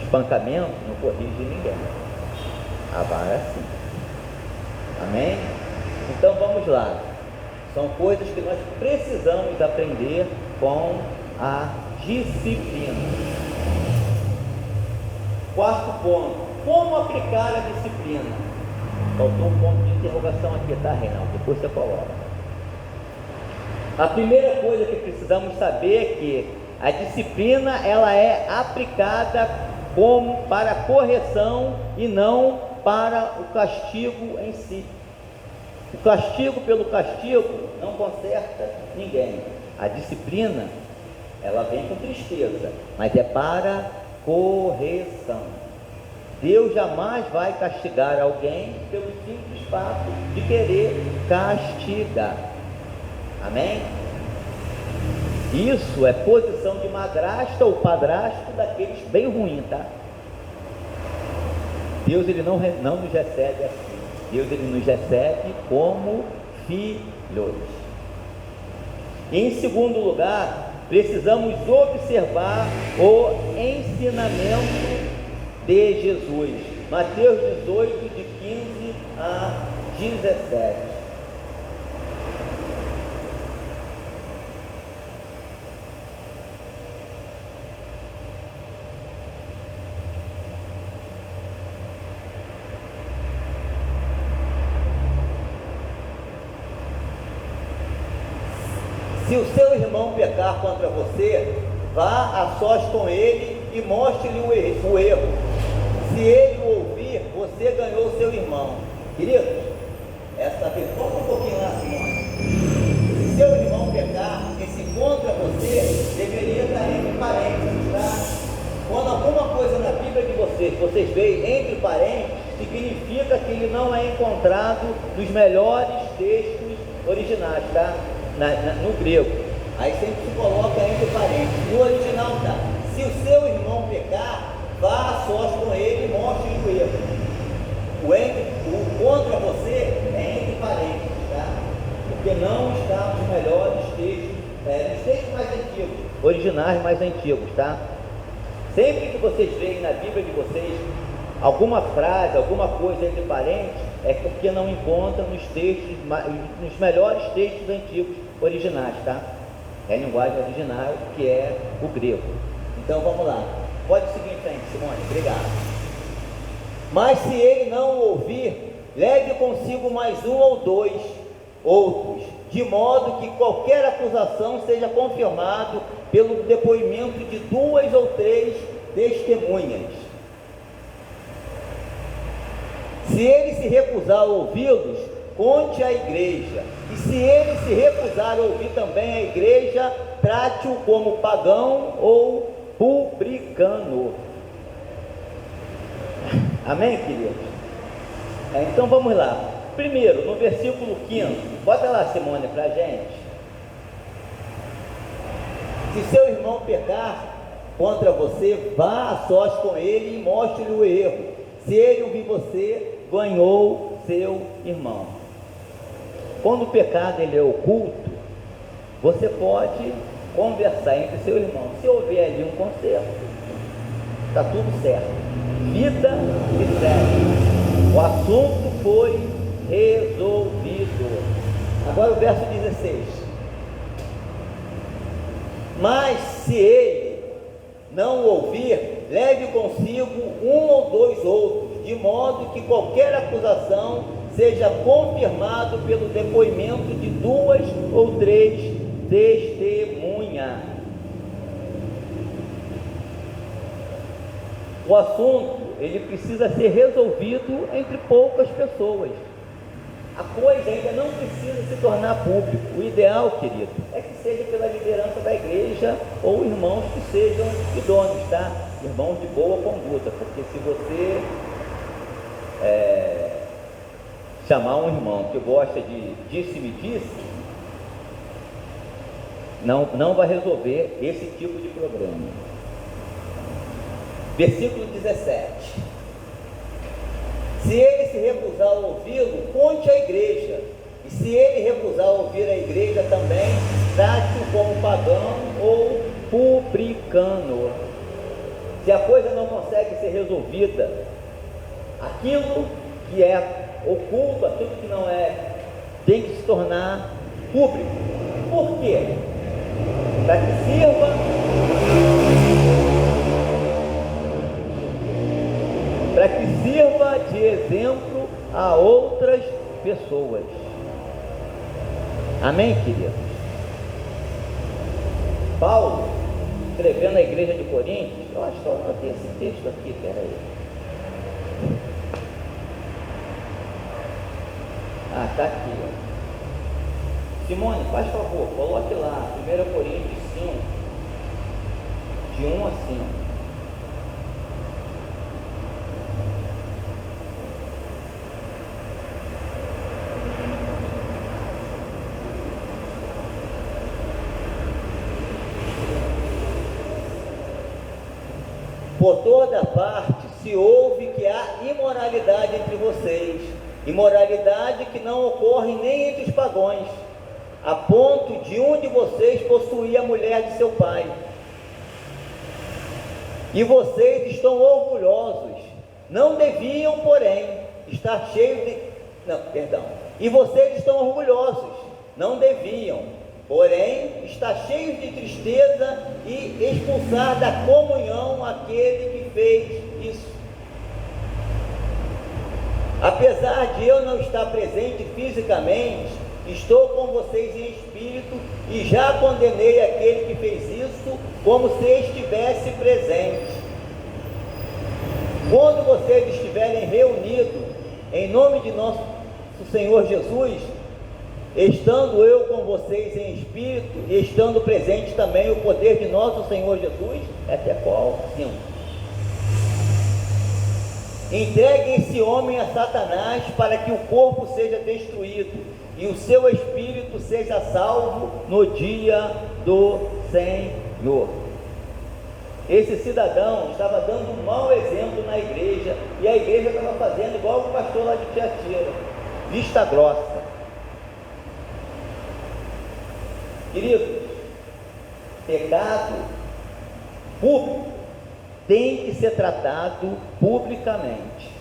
Espancamento não corrige ninguém. A vara sim. Amém? Então vamos lá. São coisas que nós precisamos aprender com a disciplina. Quarto ponto: como aplicar a disciplina? Faltou um ponto de interrogação aqui, tá, Reinaldo? Depois você coloca. A primeira coisa que precisamos saber é que a disciplina, ela é aplicada como para a correção e não para o castigo em si. O castigo pelo castigo não conserta ninguém. A disciplina, ela vem com tristeza, mas é para correção. Deus jamais vai castigar alguém pelo simples fato de querer castigar. Amém? Isso é posição de madrasta ou padrasto daqueles bem ruins, tá? Deus, ele não nos recebe assim. Deus, ele nos recebe como filhos. E, em segundo lugar, precisamos observar o ensinamento de Jesus. Mateus 18, de 15 a 17. Se o seu irmão pecar contra você, vá a sós com ele e mostre-lhe o erro. Se ele o ouvir, você ganhou o seu irmão. Queridos, essa pessoa, um pouquinho lá, Simone. Se seu irmão pecar, esse contra você deveria estar entre parênteses, tá? Quando alguma coisa na Bíblia de vocês veem entre parênteses, significa que ele não é encontrado nos melhores textos originais, tá? No grego. Aí sempre se coloca entre parênteses. No original tá: se o seu irmão pecar, vá a sós com ele e mostre-lhe o erro. O contra você é entre parênteses, tá? Porque não está nos melhores textos, nos textos mais antigos, originais mais antigos, tá? Sempre que vocês veem na Bíblia de vocês alguma frase, alguma coisa entre parênteses, é porque não encontram nos textos, nos melhores textos antigos originais, tá? É a linguagem original, que é o grego. Então vamos lá. Pode seguir em frente, Simone, obrigado. Mas se ele não o ouvir, leve consigo mais um ou dois outros, de modo que qualquer acusação seja confirmado pelo depoimento de 2 ou 3 testemunhas. Se ele se recusar a ouvi-los, conte à igreja. E se ele se recusar a ouvir também a igreja, trate-o como pagão ou publicano. Amém, queridos? Então vamos lá. Primeiro, no versículo 15, bota lá, Simone, para a gente. Se seu irmão pecar contra você, vá a sós com ele e mostre-lhe o erro. Se ele ouvir você, ganhou seu irmão. Quando o pecado ele é oculto, você pode conversar entre seu irmão. Se houver ali um conserto, está tudo certo. Vida e segue. O assunto foi resolvido. Agora o verso 16. Mas se ele não ouvir, leve consigo um ou dois outros, de modo que qualquer acusação seja confirmado pelo depoimento de 2 ou 3 testemunhas. o assunto ele precisa ser resolvido entre poucas pessoas. A coisa ainda não precisa se tornar público. O ideal, querido, é que seja pela liderança da igreja ou irmãos que sejam idôneos, tá? Irmãos de boa conduta, porque se você chamar um irmão que gosta de disse-me disse, não vai resolver esse tipo de problema. Versículo 17. Se ele se recusar a ouvi-lo, conte à igreja. E se ele recusar a ouvir a igreja também, trate-o como pagão ou publicano. Se a coisa não consegue ser resolvida, aquilo que é oculto, aquilo que não é, tem que se tornar público. Por quê? Para que sirva de exemplo a outras pessoas. Amém, queridos? Paulo, escrevendo à igreja de Coríntios, eu acho que eu anotei esse texto aqui, peraí. Está aqui, ó. Simone, faz favor, coloque lá, 1 Coríntios 5, de 1 a 5. Por toda parte se ouve que há imoralidade entre vocês, imoralidade que não ocorre nem entre os pagãos, a ponto de um de vocês possuir a mulher de seu pai. E vocês estão orgulhosos, não deviam, porém, estar cheios de... E vocês estão orgulhosos, não deviam, porém, estar cheios de tristeza e expulsar da comunhão aquele que fez isso. Apesar de eu não estar presente fisicamente, estou com vocês em espírito e já condenei aquele que fez isso como se estivesse presente. Quando vocês estiverem reunidos em nome de nosso Senhor Jesus, estando eu com vocês em espírito e estando presente também o poder de nosso Senhor Jesus, até qual? 5. Entregue esse homem a Satanás para que o corpo seja destruído e o seu espírito seja salvo no dia do Senhor. Esse cidadão estava dando um mau exemplo na igreja, e a igreja estava fazendo igual o pastor lá de Tiatira, vista grossa. Queridos, pecado público tem que ser tratado publicamente.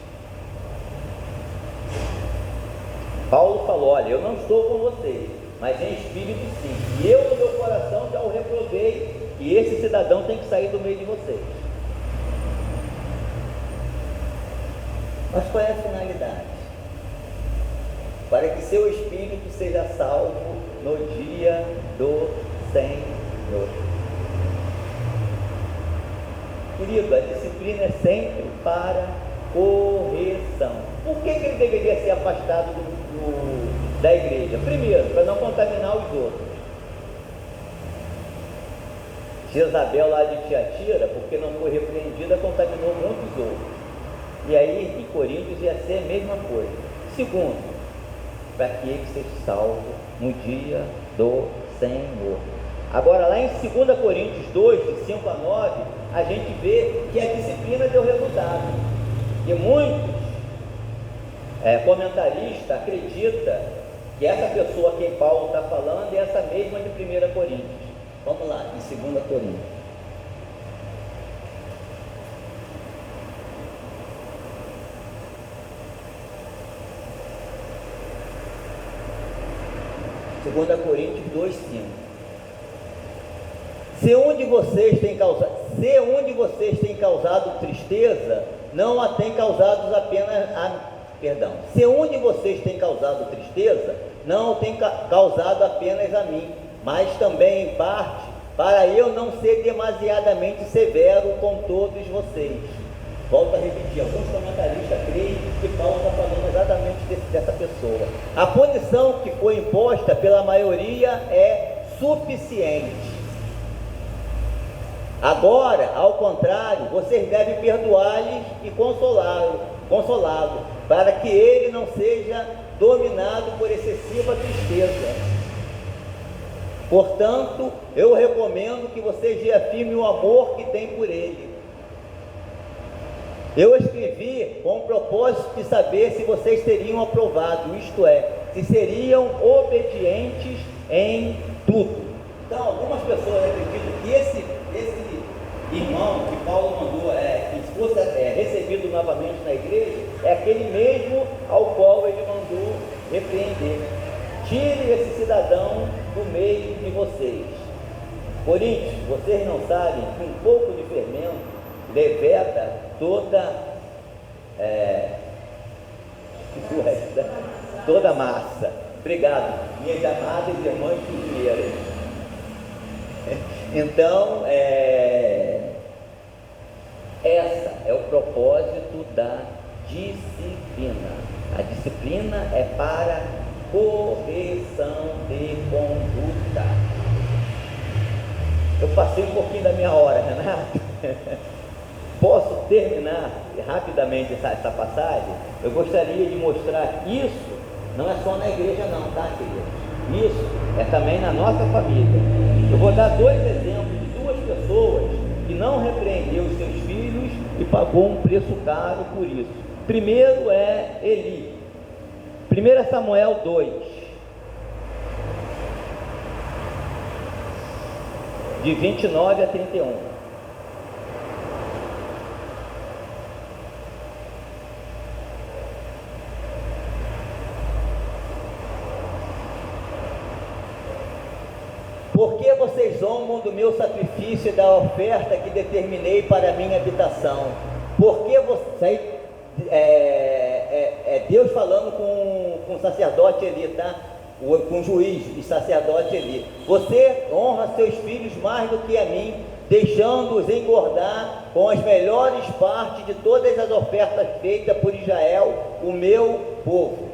Paulo falou: olha, eu não estou com vocês, mas em espírito sim, e eu no meu coração já o reprovei, e esse cidadão tem que sair do meio de vocês. Mas qual é a finalidade? Para que seu espírito seja salvo no dia do Senhor. Querido, a disciplina é sempre para correção. Por que ele deveria ser afastado da igreja? Primeiro, para não contaminar os outros. Jezabel lá de Tiatira, porque não foi repreendida, contaminou muitos outros. E aí em Coríntios ia ser a mesma coisa. Segundo, para que ele seja salvo no dia do Senhor. Agora lá em 2 Coríntios 2, de 5 a 9, a gente vê que a disciplina deu resultado. E muitos comentaristas acreditam que essa pessoa a quem Paulo está falando é essa mesma de 1 Coríntios. Vamos lá, em 2 Coríntios. Segunda Coríntios 2:5. Se um de vocês tem causado tristeza, não a tem causado apenas se um de vocês tem causado tristeza, não o tem causado apenas a mim, mas também em parte para eu não ser demasiadamente severo com todos vocês. Volto a repetir, alguns comentaristas creem que Paulo está falando exatamente dessa pessoa. A punição que foi imposta pela maioria é suficiente. Agora, ao contrário, vocês devem perdoar-lhes e consolá-lo, para que ele não seja dominado por excessiva tristeza. Portanto, eu recomendo que vocês reafirmem o amor que têm por ele. Eu escrevi com o propósito de saber se vocês teriam aprovado, isto é, se seriam obedientes em tudo. Então, algumas pessoas acreditam que esse irmão que Paulo mandou, que fosse recebido novamente na igreja, é aquele mesmo ao qual ele mandou repreender. Tire esse cidadão do meio de vocês. Coríntios, vocês não sabem que um pouco de fermento leveda toda a massa. Obrigado, minhas amadas irmãs cozinheiras. Então, essa é o propósito da disciplina. A disciplina é para correção de conduta. Eu passei um pouquinho da minha hora, Renato. Posso terminar rapidamente essa passagem? Eu gostaria de mostrar que isso não é só na igreja não, tá, queridos? Isso é também na nossa família. Eu vou dar dois exemplos de duas pessoas que não repreendeu os seus filhos e pagou um preço caro por isso. Primeiro é Eli. 1 Samuel 2, de 29 a 31. Por que vocês zombam do meu sacrifício e da oferta que determinei para a minha habitação? Por que vocês... Deus falando com o sacerdote Eli, tá? Com o juiz e sacerdote Eli. Você honra seus filhos mais do que a mim, deixando-os engordar com as melhores partes de todas as ofertas feitas por Israel, o meu povo.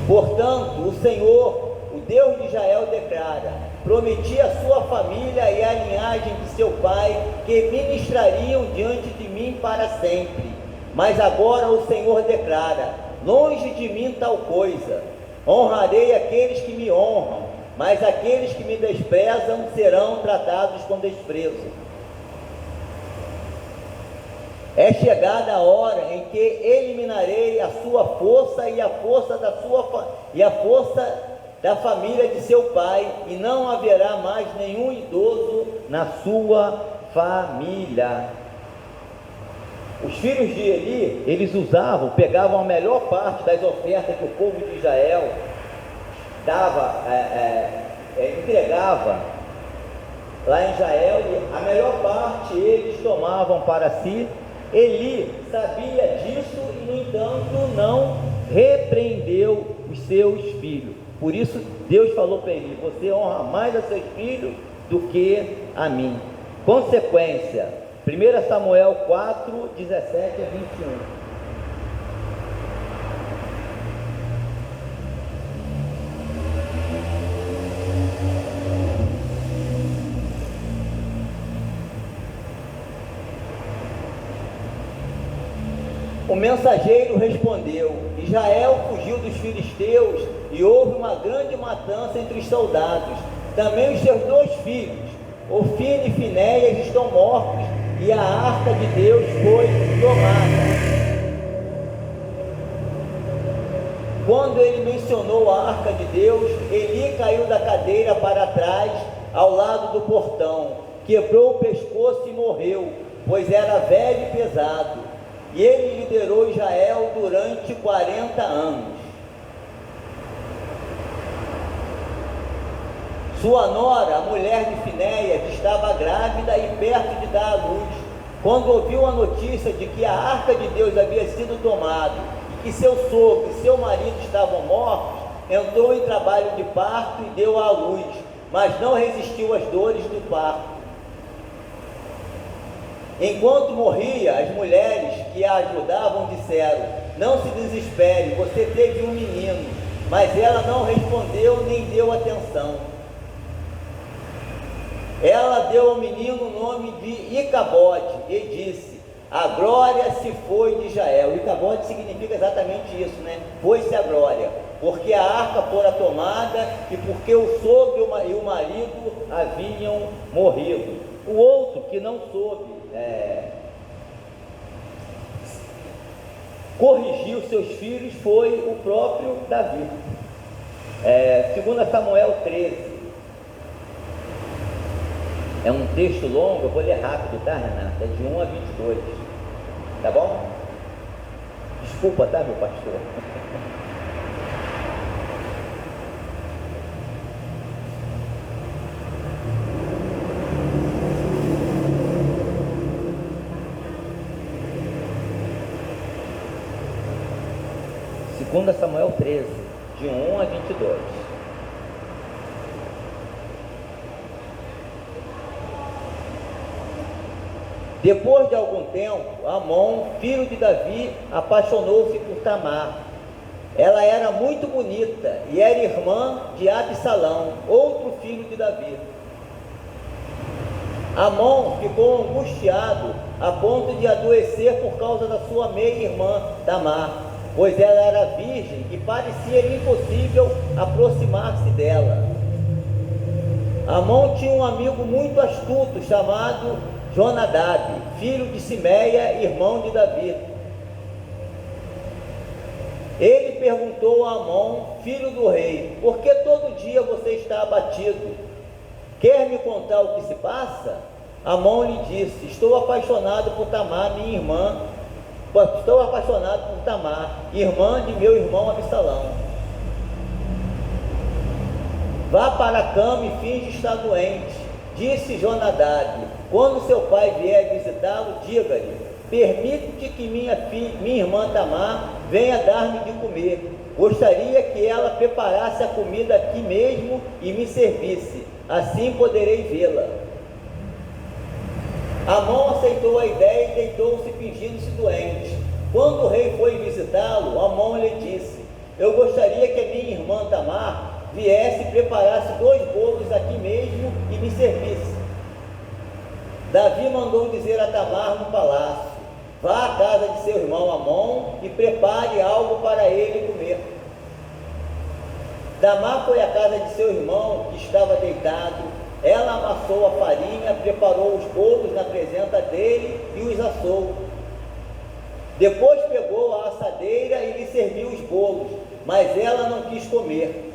Portanto, o Senhor, o Deus de Israel, declara: prometi à sua família e à linhagem de seu pai que ministrariam diante de mim para sempre. Mas agora o Senhor declara: longe de mim tal coisa. Honrarei aqueles que me honram, mas aqueles que me desprezam serão tratados com desprezo. É chegada a hora em que eliminarei a sua força e a força da família de seu pai, e não haverá mais nenhum idoso na sua família. Os filhos de Eli, eles pegavam a melhor parte das ofertas que o povo de Israel entregava lá em Israel, e a melhor parte eles tomavam para si. Eli sabia disso e, no entanto, não repreendeu os seus filhos. Por isso Deus falou para ele: você honra mais a seus filhos do que a mim. Consequência, 1 Samuel 4, 17 a 21. O mensageiro respondeu: Israel fugiu dos filisteus e houve uma grande matança entre os soldados. Também os seus 2 filhos, Ofni e Finéias, estão mortos, e a arca de Deus foi tomada. Quando ele mencionou a arca de Deus, Eli caiu da cadeira para trás, ao lado do portão, quebrou o pescoço e morreu, pois era velho e pesado. E ele liderou Israel durante 40 anos. Sua nora, a mulher de Finéias, estava grávida e perto de dar à luz. Quando ouviu a notícia de que a arca de Deus havia sido tomada e que seu sogro e seu marido estavam mortos, entrou em trabalho de parto e deu à luz, mas não resistiu às dores do parto. Enquanto morria, as mulheres que a ajudavam disseram: não se desespere, você teve um menino. Mas ela não respondeu nem deu atenção. Ela deu ao menino o nome de Icabode e disse: a glória se foi de Israel. Icabode significa exatamente isso, né? Foi-se a glória, porque a arca fora tomada e porque o sogro e o marido haviam morrido. O outro que não soube corrigir os seus filhos foi o próprio Davi. 2 Samuel 13. É um texto longo, eu vou ler rápido, tá, Renata? É de 1 a 22. Tá bom? Desculpa, tá, meu pastor? Segunda Samuel 13, de 1 a 22. Depois de algum tempo, Amon, filho de Davi, apaixonou-se por Tamar. Ela era muito bonita e era irmã de Absalão, outro filho de Davi. Amon ficou angustiado a ponto de adoecer por causa da sua meia-irmã Tamar, pois ela era virgem e parecia impossível aproximar-se dela. Amon tinha um amigo muito astuto chamado Jonadab, filho de Simeia, irmão de Davi. Ele perguntou a Amon, filho do rei: por que todo dia você está abatido? Quer me contar o que se passa? Amon lhe disse: estou apaixonado por Tamar, minha irmã. Estou apaixonado por Tamar, irmã de meu irmão Absalão. Vá para a cama e finge estar doente. Disse Jonadab: quando seu pai vier visitá-lo, diga-lhe: permite que minha irmã Tamar venha dar-me de comer. Gostaria que ela preparasse a comida aqui mesmo e me servisse, assim poderei vê-la. Amon aceitou a ideia e deitou-se fingindo-se doente. Quando o rei foi visitá-lo, Amon lhe disse: eu gostaria que a minha irmã Tamar viesse e preparasse 2 bolos aqui mesmo e me servisse. Davi mandou dizer a Tamar no palácio: vá à casa de seu irmão Amon e prepare algo para ele comer. Tamar foi à casa de seu irmão, que estava deitado. Ela amassou a farinha, preparou os bolos na presença dele e os assou. Depois pegou a assadeira e lhe serviu os bolos, mas ela não quis comer.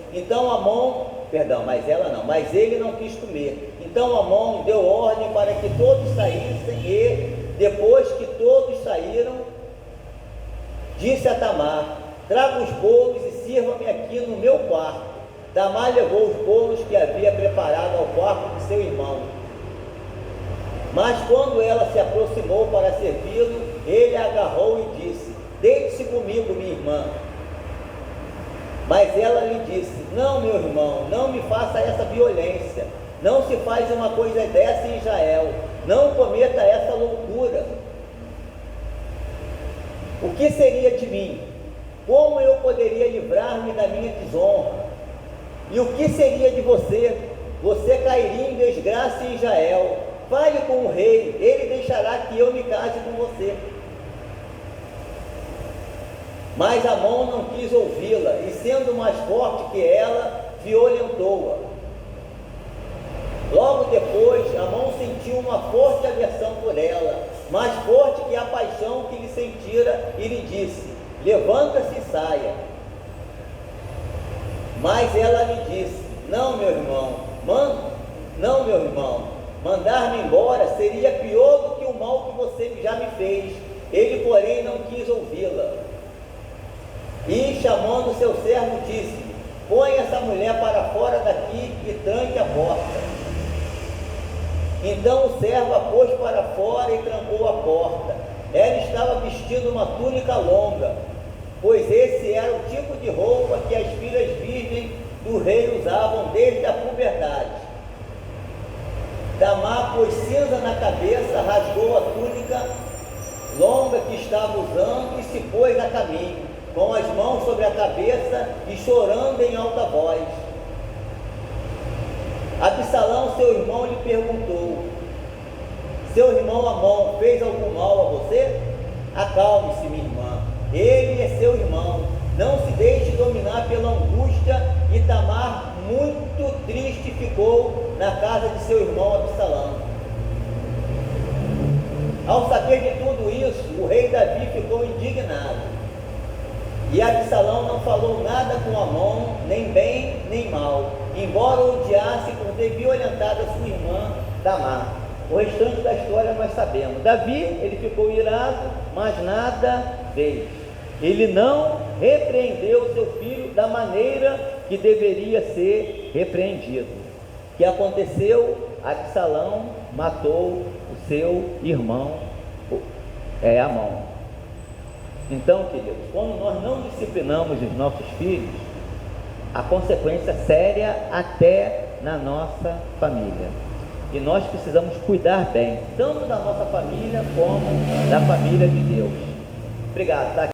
Mas ele não quis comer. Então Amon deu ordem para que todos saíssem e, depois que todos saíram, disse a Tamar: traga os bolos e sirva-me aqui no meu quarto. Tamar levou os bolos que havia preparado ao quarto de seu irmão. Mas quando ela se aproximou para servi-lo, ele a agarrou e disse: deite-se comigo, minha irmã. Mas ela lhe disse: não, meu irmão, não me faça essa violência. Não se faz uma coisa dessa em Israel. Não cometa essa loucura. O que seria de mim? Como eu poderia livrar-me da minha desonra? E o que seria de você? Você cairia em desgraça em Israel. Fale com o rei, ele deixará que eu me case com você. Mas Amon não quis ouvi-la, e sendo mais forte que ela, violentou-a. Logo depois, Amon sentiu uma forte aversão por ela, mais forte que a paixão que lhe sentira, e lhe disse: levanta-se e saia. Mas ela lhe disse: não, meu irmão, mandar-me embora seria pior do que o mal que você já me fez. Ele, porém, não quis ouvi-la. E, chamando seu servo, disse: põe essa mulher para fora daqui e tranque a porta. Então o servo a pôs para fora e trancou a porta. Ela estava vestindo uma túnica longa, pois esse era o tipo de roupa que as filhas virgens do rei usavam desde a puberdade. Tamar pôs cinza na cabeça, rasgou a túnica longa que estava usando e se pôs a caminho, com as mãos sobre a cabeça e chorando em alta voz. Absalão, seu irmão, lhe perguntou: seu irmão Amon fez algum mal a você? Acalme-se, minha irmã, ele é seu irmão, não se deixe dominar pela angústia. E Tamar muito triste ficou na casa de seu irmão Absalão. Ao saber de tudo isso, o rei Davi ficou indignado, e Absalão não falou nada com Amon, nem bem nem mal, embora o odiasse por ter violentado a sua irmã Tamar. O restante da história nós sabemos. Davi, ele ficou irado, mas nada fez. Ele não repreendeu seu filho da maneira que deveria ser repreendido. O que aconteceu? Absalão matou o seu irmão Amon. Então, queridos, quando nós não disciplinamos os nossos filhos, a consequência séria até na nossa família. E nós precisamos cuidar bem, tanto da nossa família como da família de Deus. Obrigado. Tá?